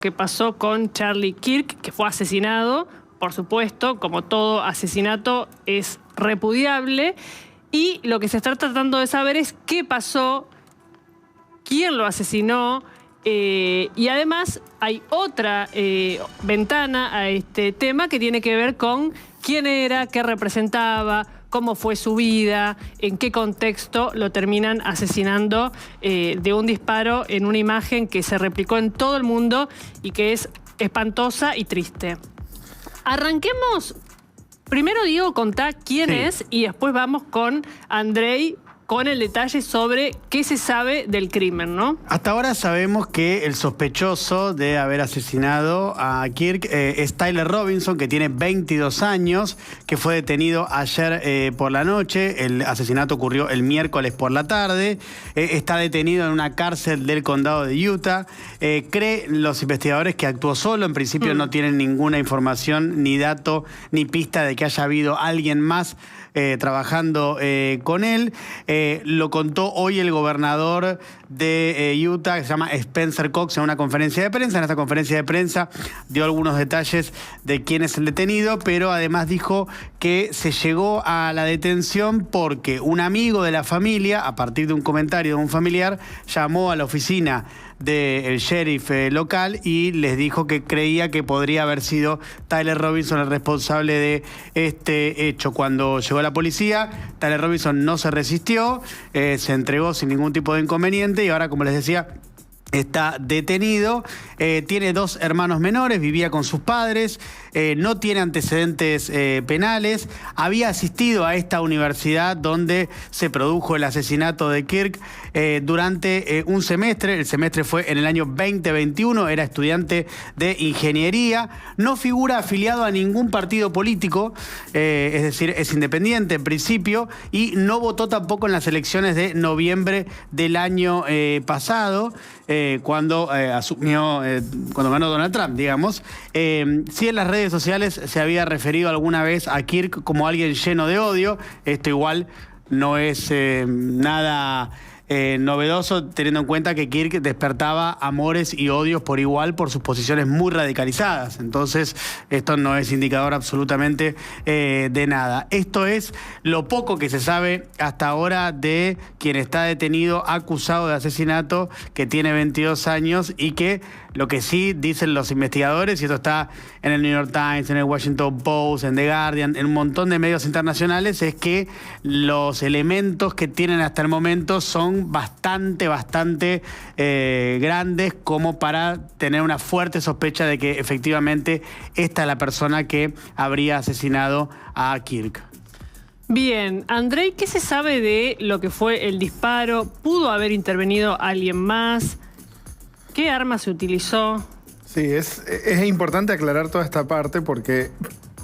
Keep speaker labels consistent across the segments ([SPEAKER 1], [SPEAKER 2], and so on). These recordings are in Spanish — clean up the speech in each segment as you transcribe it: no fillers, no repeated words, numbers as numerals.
[SPEAKER 1] que pasó con Charlie Kirk, que fue asesinado, por supuesto, como todo asesinato es repudiable, y lo que se está tratando de saber es qué pasó, quién lo asesinó, y además hay otra ventana a este tema que tiene que ver con quién era, qué representaba, cómo fue su vida, en qué contexto lo terminan asesinando de un disparo en una imagen que se replicó en todo el mundo y que es espantosa y triste. Arranquemos. Primero, Diego, contá quién es y después vamos con Andrei con el detalle sobre qué se sabe del crimen, ¿no?
[SPEAKER 2] Hasta ahora sabemos que el sospechoso de haber asesinado a Kirk es Tyler Robinson, que tiene 22 años, que fue detenido ayer por la noche. El asesinato ocurrió el miércoles por la tarde. Está detenido en una cárcel del condado de Utah. Creen los investigadores que actuó solo. En principio no tienen ninguna información, ni dato, ni pista de que haya habido alguien más trabajando con él. Lo contó hoy el gobernador de Utah, que se llama Spencer Cox, en una conferencia de prensa. En esta conferencia de prensa dio algunos detalles de quién es el detenido, pero además dijo que se llegó a la detención porque un amigo de la familia, a partir de un comentario de un familiar, llamó a la oficina del sheriff local y les dijo que creía que podría haber sido Tyler Robinson el responsable de este hecho. Cuando llegó la policía, Tyler Robinson no se resistió, se entregó sin ningún tipo de inconveniente y ahora, como les decía, está detenido. Tiene 2 hermanos menores, vivía con sus padres, no tiene antecedentes penales. Había asistido a esta universidad donde se produjo el asesinato de Kirk durante un semestre. El semestre fue en el año 2021, era estudiante de ingeniería. No figura afiliado a ningún partido político, es decir, es independiente en principio, y no votó tampoco en las elecciones de noviembre del año pasado. Cuando asumió, cuando ganó Donald Trump, digamos. Sí, en las redes sociales se había referido alguna vez a Kirk como alguien lleno de odio. Esto igual no es nada novedoso, teniendo en cuenta que Kirk despertaba amores y odios por igual por sus posiciones muy radicalizadas. Entonces, esto no es indicador absolutamente de nada. Esto es lo poco que se sabe hasta ahora de quien está detenido, acusado de asesinato, que tiene 22 años y que lo que sí dicen los investigadores, y esto está en el New York Times, en el Washington Post, en The Guardian, en un montón de medios internacionales, es que los elementos que tienen hasta el momento son bastante grandes como para tener una fuerte sospecha de que efectivamente esta es la persona que habría asesinado a Kirk.
[SPEAKER 1] Bien, Andrei, ¿qué se sabe de lo que fue el disparo? ¿Pudo haber intervenido alguien más? ¿Qué arma se utilizó? Sí,
[SPEAKER 3] es importante aclarar toda esta parte porque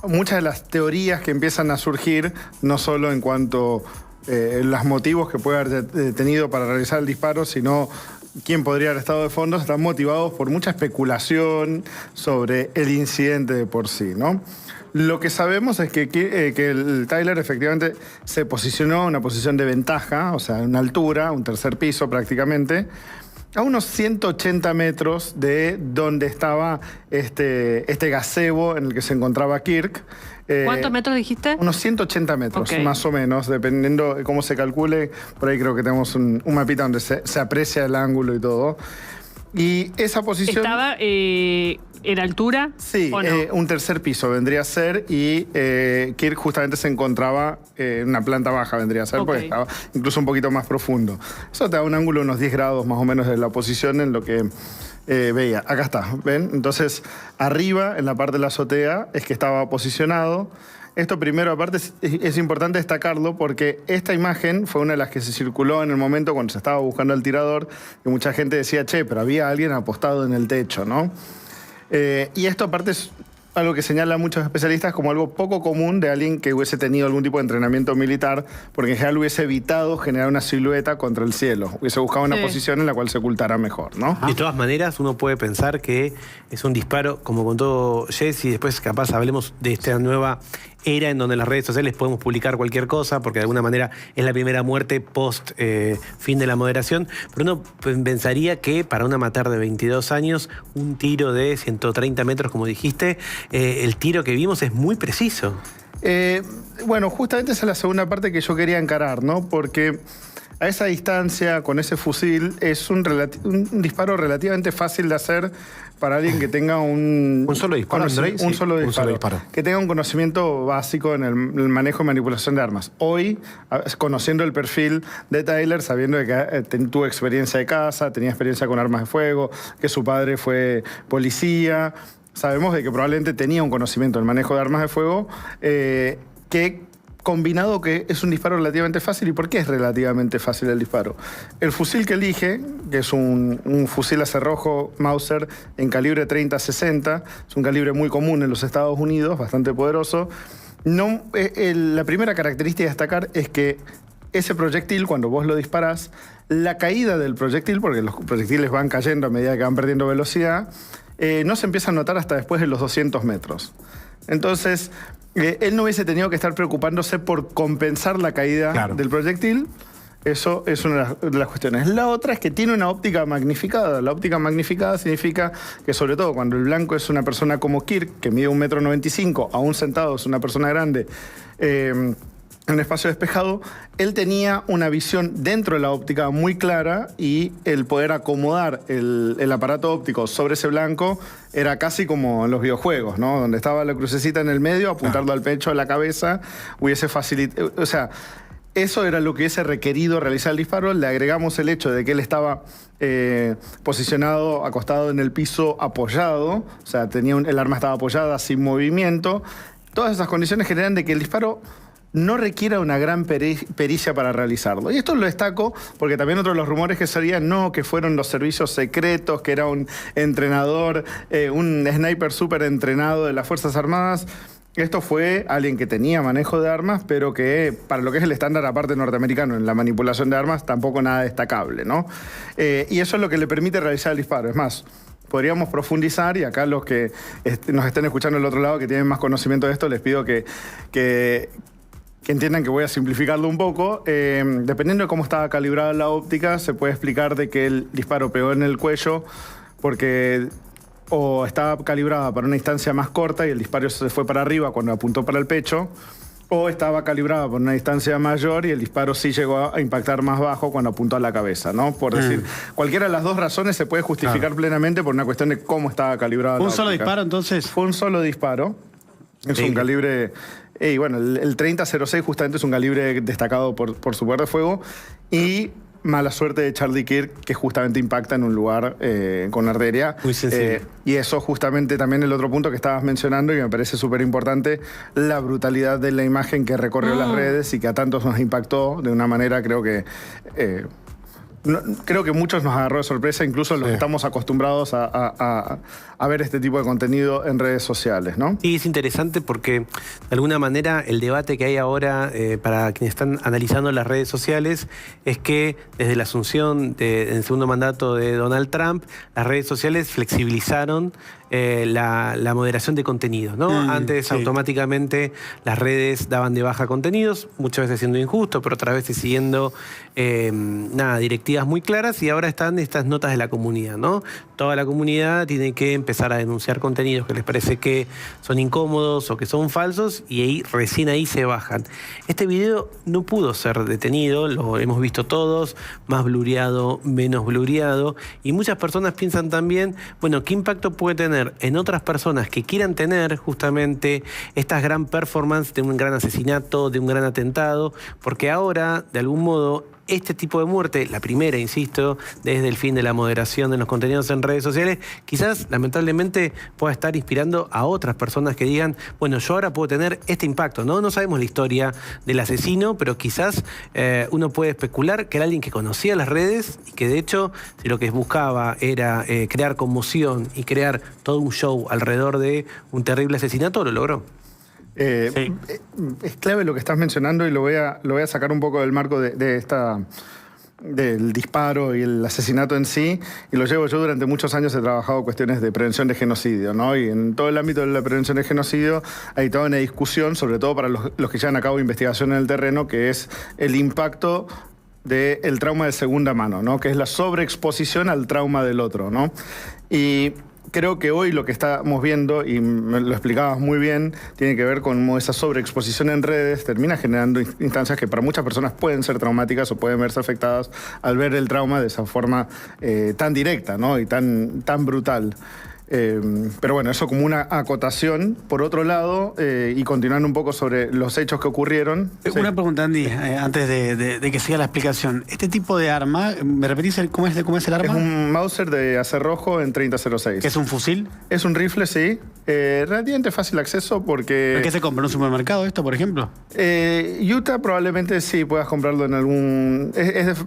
[SPEAKER 3] muchas de las teorías que empiezan a surgir, no solo en cuanto a los motivos que puede haber tenido para realizar el disparo, sino quién podría haber estado de fondo, están motivados por mucha especulación sobre el incidente de por sí, ¿no? Lo que sabemos es que el Tyler efectivamente se posicionó en una posición de ventaja, o sea, en una altura, un tercer piso prácticamente, a unos 180 metros de donde estaba este gazebo en el que se encontraba Kirk.
[SPEAKER 1] ¿Cuántos metros dijiste?
[SPEAKER 3] Unos 180 metros, más o menos, dependiendo de cómo se calcule. Por ahí creo que tenemos un mapita donde se aprecia el ángulo y todo. Y esa posición...
[SPEAKER 1] ¿Estaba en altura?
[SPEAKER 3] Sí,
[SPEAKER 1] ¿o no?
[SPEAKER 3] Un tercer piso vendría a ser y Kirk justamente se encontraba en una planta baja, vendría a ser, porque estaba incluso un poquito más profundo. Eso te da un ángulo de unos 10 grados más o menos de la posición en lo que veía. Acá está, ¿ven? Entonces, arriba, en la parte de la azotea, es que estaba posicionado. Esto primero, aparte, es importante destacarlo porque esta imagen fue una de las que se circuló en el momento cuando se estaba buscando al tirador, que mucha gente decía, che, pero había alguien apostado en el techo, ¿no? Y esto aparte es algo que señalan muchos especialistas como algo poco común de alguien que hubiese tenido algún tipo de entrenamiento militar, porque en general hubiese evitado generar una silueta contra el cielo. Hubiese buscado una posición en la cual se ocultara mejor, ¿no?
[SPEAKER 4] De todas maneras, uno puede pensar que es un disparo, como contó Jesse, y después capaz hablemos de esta nueva era en donde en las redes sociales podemos publicar cualquier cosa, porque de alguna manera es la primera muerte post fin de la moderación, pero uno pensaría que para una amateur de 22 años, un tiro de 130 metros, como dijiste, el tiro que vimos es muy preciso.
[SPEAKER 3] Bueno, justamente esa es la segunda parte que yo quería encarar, ¿no? Porque a esa distancia, con ese fusil, es un disparo relativamente fácil de hacer para alguien que tenga un
[SPEAKER 4] solo disparo, Andrei,
[SPEAKER 3] un solo disparo. Que tenga un conocimiento básico en el manejo y manipulación de armas. Hoy, conociendo el perfil de Tyler, sabiendo que tuvo experiencia de caza, tenía experiencia con armas de fuego, que su padre fue policía, sabemos de que probablemente tenía un conocimiento del manejo de armas de fuego, que combinado que es un disparo relativamente fácil. ¿Y por qué es relativamente fácil el disparo? El fusil que elige, que es un fusil a cerrojo Mauser en calibre 30-60, es un calibre muy común en los Estados Unidos, bastante poderoso. La primera característica a destacar es que ese proyectil, cuando vos lo disparás, la caída del proyectil, porque los proyectiles van cayendo a medida que van perdiendo velocidad, no se empieza a notar hasta después de los 200 metros. Entonces, él no hubiese tenido que estar preocupándose por compensar la caída del proyectil. Eso es una de las cuestiones. La otra es que tiene una óptica magnificada. La óptica magnificada significa que, sobre todo cuando el blanco es una persona como Kirk, que mide 1,95 m, aún sentado es una persona grande, en un espacio despejado, él tenía una visión dentro de la óptica muy clara, y el poder acomodar el aparato óptico sobre ese blanco era casi como en los videojuegos, ¿no? Donde estaba la crucecita en el medio, apuntarlo al pecho, a la cabeza, hubiese facilitado. O sea, eso era lo que hubiese requerido realizar el disparo. Le agregamos el hecho de que él estaba posicionado, acostado en el piso, apoyado, o sea, el arma estaba apoyada, sin movimiento. Todas esas condiciones generan de que el disparo no requiera una gran pericia para realizarlo. Y esto lo destaco porque también otro de los rumores que salían, que fueron los servicios secretos, que era un entrenador, un sniper súper entrenado de las Fuerzas Armadas. Esto fue alguien que tenía manejo de armas, pero que para lo que es el estándar aparte norteamericano en la manipulación de armas, tampoco nada destacable, ¿no? Y eso es lo que le permite realizar el disparo. Es más, podríamos profundizar, y acá los que nos estén escuchando del otro lado, que tienen más conocimiento de esto, les pido que entiendan que voy a simplificarlo un poco. Dependiendo de cómo estaba calibrada la óptica, se puede explicar de que el disparo pegó en el cuello porque o estaba calibrada para una distancia más corta y el disparo se fue para arriba cuando apuntó para el pecho, o estaba calibrada por una distancia mayor y el disparo sí llegó a impactar más bajo cuando apuntó a la cabeza, ¿no? Por decir, cualquiera de las dos razones se puede justificar plenamente por una cuestión de cómo estaba calibrada la óptica.
[SPEAKER 2] ¿Un solo disparo, entonces?
[SPEAKER 3] Fue un solo disparo. Es un calibre... Y bueno, el 30-06 justamente es un calibre destacado por su poder de fuego, y mala suerte de Charlie Kirk, que justamente impacta en un lugar con arteria.
[SPEAKER 4] Muy sensible.
[SPEAKER 3] Y eso justamente también el otro punto que estabas mencionando y me parece súper importante, la brutalidad de la imagen que recorrió las redes y que a tantos nos impactó de una manera, creo que muchos nos agarró de sorpresa, incluso los que estamos acostumbrados a ver este tipo de contenido en redes sociales, ¿no?
[SPEAKER 4] Sí, es interesante porque de alguna manera el debate que hay ahora para quienes están analizando las redes sociales es que desde la asunción del segundo mandato de Donald Trump, las redes sociales flexibilizaron la moderación de contenidos, ¿no? Antes automáticamente las redes daban de baja contenidos, muchas veces siendo injusto, pero otras veces siguiendo directivas muy claras, y ahora están estas notas de la comunidad, ¿no? Toda la comunidad tiene que empezar a denunciar contenidos que les parece que son incómodos o que son falsos, y recién ahí se bajan. Este video no pudo ser detenido, lo hemos visto todos, más blureado, menos blureado, y muchas personas piensan también, bueno, ¿qué impacto puede tener en otras personas que quieran tener justamente estas gran performance de un gran asesinato, de un gran atentado? Porque ahora, de algún modo, este tipo de muerte, la primera, insisto, desde el fin de la moderación de los contenidos en redes sociales, quizás lamentablemente pueda estar inspirando a otras personas que digan, bueno, yo ahora puedo tener este impacto, ¿no? No sabemos la historia del asesino, pero quizás uno puede especular que era alguien que conocía las redes y que de hecho, si lo que buscaba era crear conmoción y crear todo un show alrededor de un terrible asesinato, lo logró.
[SPEAKER 2] Sí.
[SPEAKER 3] Es clave lo que estás mencionando y lo voy a sacar un poco del marco del disparo y el asesinato en sí, y lo llevo yo. Durante muchos años he trabajado cuestiones de prevención de genocidio, ¿no? Y en todo el ámbito de la prevención de genocidio hay toda una discusión, sobre todo para los que llevan a cabo investigación en el terreno, que es el impacto del trauma de segunda mano, ¿no? Que es la sobreexposición al trauma del otro, ¿no? Y creo que hoy lo que estamos viendo, y me lo explicabas muy bien, tiene que ver con cómo esa sobreexposición en redes termina generando instancias que para muchas personas pueden ser traumáticas o pueden verse afectadas al ver el trauma de esa forma tan directa, ¿no? Y tan brutal. Pero bueno, eso como una acotación. Por otro lado, y continuando un poco sobre los hechos que ocurrieron.
[SPEAKER 2] Una pregunta, Andy, antes de que siga la explicación. Este tipo de arma, ¿me repetís cómo es el arma?
[SPEAKER 3] Es un Mauser de acerrojo en 3006.
[SPEAKER 2] ¿Que es un fusil?
[SPEAKER 3] Es un rifle, sí. Relativamente fácil de acceso porque...
[SPEAKER 2] ¿Pero qué se compra en un supermercado esto, por ejemplo?
[SPEAKER 3] Utah probablemente sí puedas comprarlo en algún...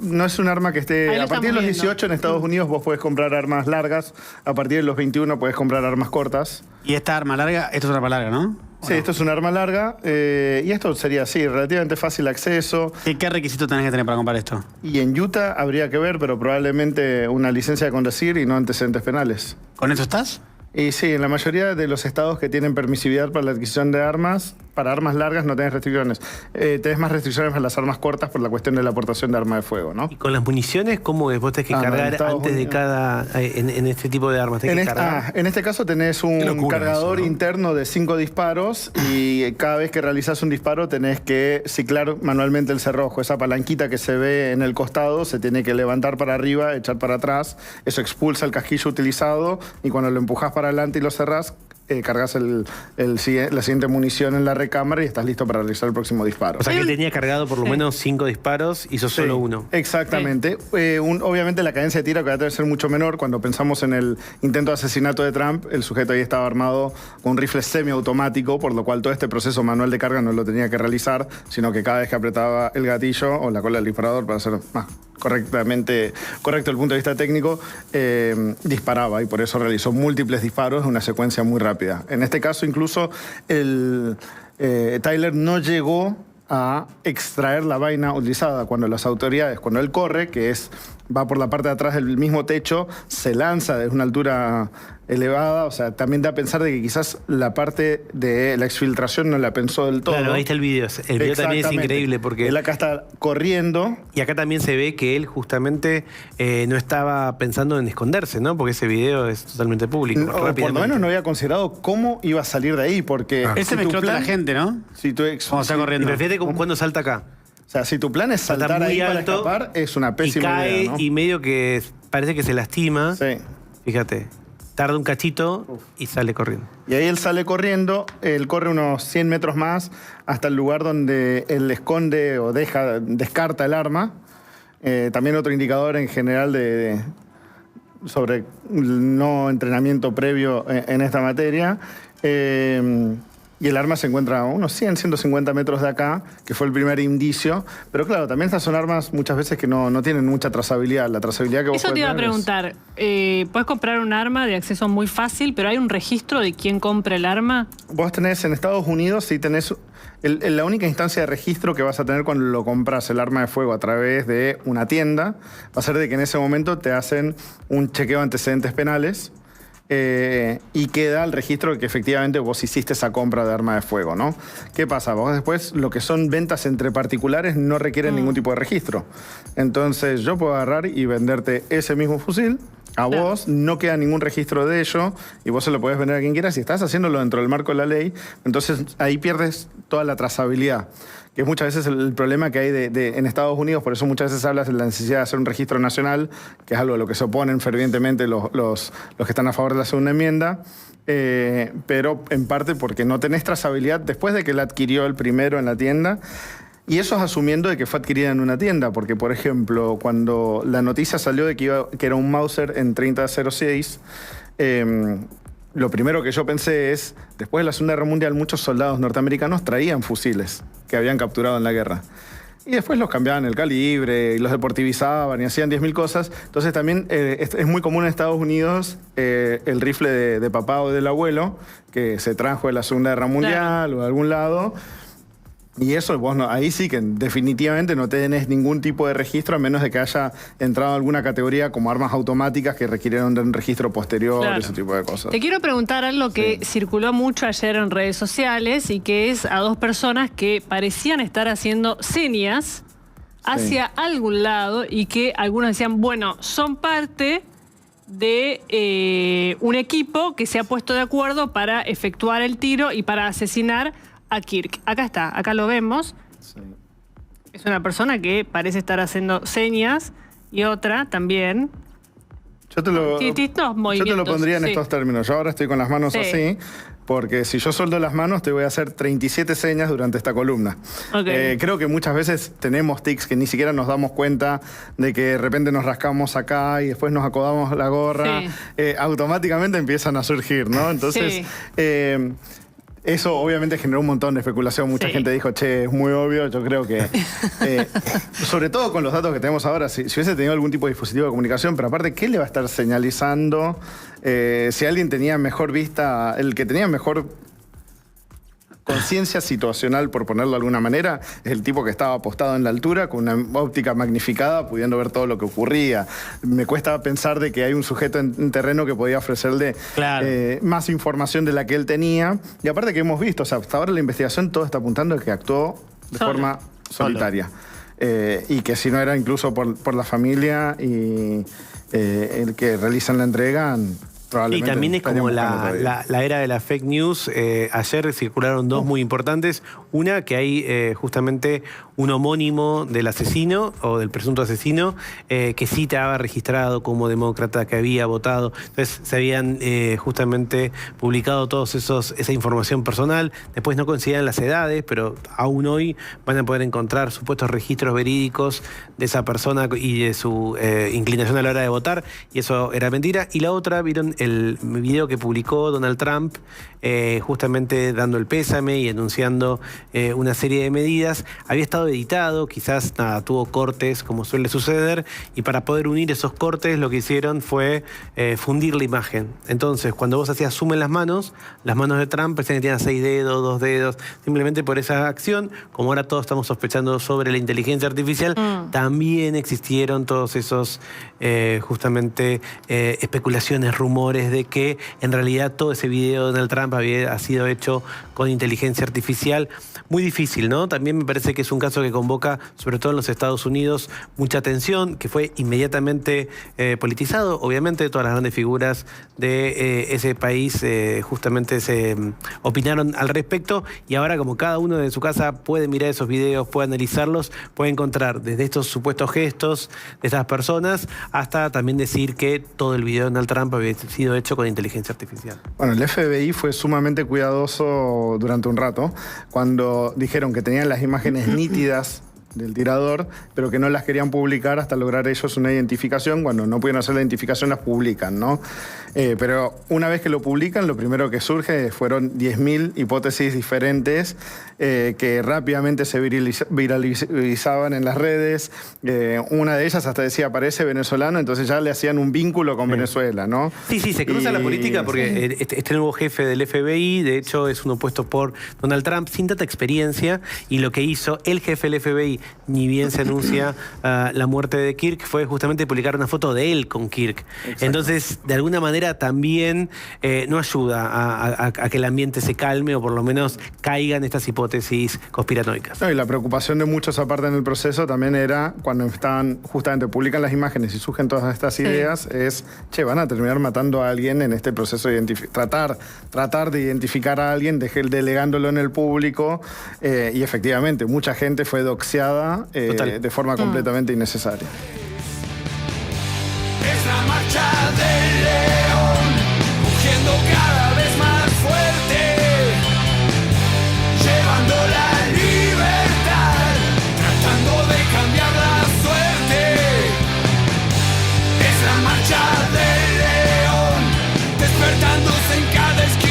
[SPEAKER 3] no es un arma que esté... A partir de los 18 en Estados Unidos vos podés comprar armas largas. A partir de los 21 podés comprar armas cortas.
[SPEAKER 2] Y esta arma larga, esto es una arma larga, ¿no?
[SPEAKER 3] Sí, esto es un arma larga y esto sería, sí, relativamente fácil de acceso.
[SPEAKER 2] ¿Y qué requisitos tenés que tener para comprar esto?
[SPEAKER 3] Y en Utah habría que ver, pero probablemente una licencia de conducir y no antecedentes penales.
[SPEAKER 2] ¿Con eso estás?
[SPEAKER 3] Y sí, en la mayoría de los estados que tienen permisividad para la adquisición de armas, para armas largas no tenés restricciones. Tenés más restricciones para las armas cortas por la cuestión de la aportación de arma de fuego, ¿no?
[SPEAKER 4] ¿Y con las municiones cómo es? Vos tenés que cargar antes de cada... En este tipo de armas tenés que cargar.
[SPEAKER 3] En este caso tenés un cargador eso, ¿no? interno de 5 disparos y cada vez que realizás un disparo tenés que ciclar manualmente el cerrojo. Esa palanquita que se ve en el costado se tiene que levantar para arriba, echar para atrás. Eso expulsa el casquillo utilizado y cuando lo empujás para adelante y lo cerrás, cargas la siguiente munición en la recámara y estás listo para realizar el próximo disparo.
[SPEAKER 4] O sea que él tenía cargado por lo menos 5 disparos, hizo solo uno.
[SPEAKER 3] Exactamente. Obviamente la cadencia de tiro que va a ser mucho menor. Cuando pensamos en el intento de asesinato de Trump, el sujeto ahí estaba armado con un rifle semiautomático, por lo cual todo este proceso manual de carga no lo tenía que realizar, sino que cada vez que apretaba el gatillo o la cola del disparador, para ser más correcto desde el punto de vista técnico, disparaba y por eso realizó múltiples disparos en una secuencia muy rápida. En este caso incluso Tyler no llegó a extraer la vaina utilizada. Cuando él corre, va por la parte de atrás del mismo techo, se lanza desde una altura elevada, o sea, también da a pensar de que quizás la parte de la exfiltración no la pensó del todo.
[SPEAKER 4] Claro, ahí está el video. El video también es increíble porque...
[SPEAKER 3] Él acá está corriendo.
[SPEAKER 4] Y acá también se ve que él justamente no estaba pensando en esconderse, ¿no? Porque ese video es totalmente público.
[SPEAKER 3] No, por lo menos no había considerado cómo iba a salir de ahí, porque...
[SPEAKER 2] Él se mezcló con la gente, ¿no?
[SPEAKER 3] Si tú
[SPEAKER 2] Cuando está corriendo.
[SPEAKER 4] Y fíjate cuando salta acá.
[SPEAKER 3] O sea, si tu plan es saltar ahí para escapar, es una pésima idea, ¿no?
[SPEAKER 4] Y medio que parece que se lastima.
[SPEAKER 3] Sí.
[SPEAKER 4] Fíjate. Tarda un cachito y sale corriendo.
[SPEAKER 3] Y ahí él sale corriendo, él corre unos 100 metros más hasta el lugar donde él esconde o descarta el arma. También otro indicador en general sobre el no entrenamiento previo en esta materia. Y el arma se encuentra a unos 100, 150 metros de acá, que fue el primer indicio. Pero claro, también estas son armas muchas veces que no tienen mucha trazabilidad. La trazabilidad que vos
[SPEAKER 1] Eso te iba a preguntar. Puedes comprar un arma de acceso muy fácil, pero ¿hay un registro de quién compra el arma?
[SPEAKER 3] Vos tenés en Estados Unidos, sí tenés... la única instancia de registro que vas a tener cuando lo compras el arma de fuego a través de una tienda va a ser de que en ese momento te hacen un chequeo de antecedentes penales. Y queda el registro de que efectivamente vos hiciste esa compra de arma de fuego, ¿no? ¿Qué pasa? Vos después, lo que son ventas entre particulares no requieren ningún tipo de registro. Entonces yo puedo agarrar y venderte ese mismo fusil a vos, no queda ningún registro de ello y vos se lo podés vender a quien quieras. Si estás haciéndolo dentro del marco de la ley, entonces ahí pierdes toda la trazabilidad, que es muchas veces el problema que hay en Estados Unidos. Por eso muchas veces hablas de la necesidad de hacer un registro nacional, que es algo a lo que se oponen fervientemente los que están a favor de la segunda enmienda, pero en parte porque no tenés trazabilidad después de que la adquirió el primero en la tienda. Y eso es asumiendo de que fue adquirida en una tienda, porque, por ejemplo, cuando la noticia salió de que era un Mauser en 3006, lo primero que yo pensé es, después de la Segunda Guerra Mundial, muchos soldados norteamericanos traían fusiles que habían capturado en la guerra. Y después los cambiaban el calibre, y los deportivizaban y hacían 10.000 cosas. Entonces también es muy común en Estados Unidos el rifle de papá o del abuelo, que se trajo de la Segunda Guerra Mundial o de algún lado. Y eso, vos no, ahí sí que definitivamente no tenés ningún tipo de registro, a menos de que haya entrado en alguna categoría como armas automáticas que requirieron de un registro posterior, ese tipo de cosas.
[SPEAKER 1] Te quiero preguntar algo que circuló mucho ayer en redes sociales y que es a dos personas que parecían estar haciendo señas hacia algún lado y que algunos decían, bueno, son parte de un equipo que se ha puesto de acuerdo para efectuar el tiro y para asesinar a Kirk. Acá está, acá lo vemos. Sí. Es una persona que parece estar haciendo señas y otra también.
[SPEAKER 3] Yo te lo pondría en estos términos. Yo ahora estoy con las manos así, porque si yo sueldo las manos te voy a hacer 37 señas durante esta columna. Okay. Creo que muchas veces tenemos tics que ni siquiera nos damos cuenta de que de repente nos rascamos acá y después nos acodamos la gorra. Automáticamente empiezan a surgir, ¿no? Entonces... eso obviamente generó un montón de especulación. Mucha gente dijo, che, es muy obvio. Yo creo que, sobre todo con los datos que tenemos ahora, si hubiese tenido algún tipo de dispositivo de comunicación, pero aparte, ¿qué le va a estar señalizando? Si alguien tenía mejor vista, el que tenía mejor conciencia situacional, por ponerlo de alguna manera, es el tipo que estaba apostado en la altura con una óptica magnificada, pudiendo ver todo lo que ocurría. Me cuesta pensar de que hay un sujeto en terreno que podía ofrecerle más información de la que él tenía. Y aparte que hemos visto, o sea, hasta ahora la investigación todo está apuntando a que actuó de forma solitaria. Y que si no era incluso por la familia y el que realizan la entrega...
[SPEAKER 4] Y también es como la era de la fake news. Ayer circularon dos muy importantes. Una, que hay justamente un homónimo del asesino o del presunto asesino que sí estaba registrado como demócrata, que había votado. Entonces se habían justamente publicado todos esa información personal. Después no coincidían las edades, pero aún hoy van a poder encontrar supuestos registros verídicos de esa persona y de su inclinación a la hora de votar. Y eso era mentira. Y la otra, vieron el video que publicó Donald Trump justamente dando el pésame y anunciando una serie de medidas. Había estado editado, quizás tuvo cortes como suele suceder, y para poder unir esos cortes lo que hicieron fue fundir la imagen. Entonces cuando vos hacías zoom en las manos de Trump parecían que tenían 6 dedos, 2 dedos, simplemente por esa acción. Como ahora todos estamos sospechando sobre la inteligencia artificial, también existieron todos esos justamente especulaciones, rumores de que en realidad todo ese video de Donald Trump ha sido hecho con inteligencia artificial. Muy difícil, ¿no? También me parece que es un caso que convoca, sobre todo en los Estados Unidos, mucha atención, que fue inmediatamente politizado. Obviamente todas las grandes figuras de ese país justamente se opinaron al respecto, y ahora como cada uno de su casa puede mirar esos videos, puede analizarlos, puede encontrar desde estos supuestos gestos de estas personas hasta también decir que todo el video de Donald Trump había sido hecho con inteligencia artificial.
[SPEAKER 3] Bueno, el FBI fue sumamente cuidadoso durante un rato cuando dijeron que tenían las imágenes nítidas del tirador, pero que no las querían publicar hasta lograr ellos una identificación. Cuando no pudieron hacer la identificación, las publican, ¿no? Pero una vez que lo publican, lo primero que surge fueron 10.000 hipótesis diferentes que rápidamente se viralizaban en las redes. Una de ellas hasta decía, parece venezolano, entonces ya le hacían un vínculo con Venezuela, ¿no?
[SPEAKER 4] Sí, se cruza la política porque este nuevo jefe del FBI, de hecho, es uno puesto por Donald Trump sin tanta experiencia, y lo que hizo el jefe del FBI, ni bien se anuncia la muerte de Kirk, fue justamente publicar una foto de él con Kirk. Exacto. Entonces, de alguna manera también no ayuda a que el ambiente se calme, o por lo menos caigan estas hipótesis conspiranoicas.
[SPEAKER 3] No, y la preocupación de muchos aparte en el proceso también era, cuando estaban justamente publican las imágenes y surgen todas estas ideas, es, che, van a terminar matando a alguien en este proceso de tratar de identificar a alguien, delegándolo en el público, y efectivamente mucha gente fue doxeada de forma completamente innecesaria.
[SPEAKER 5] Es la marcha del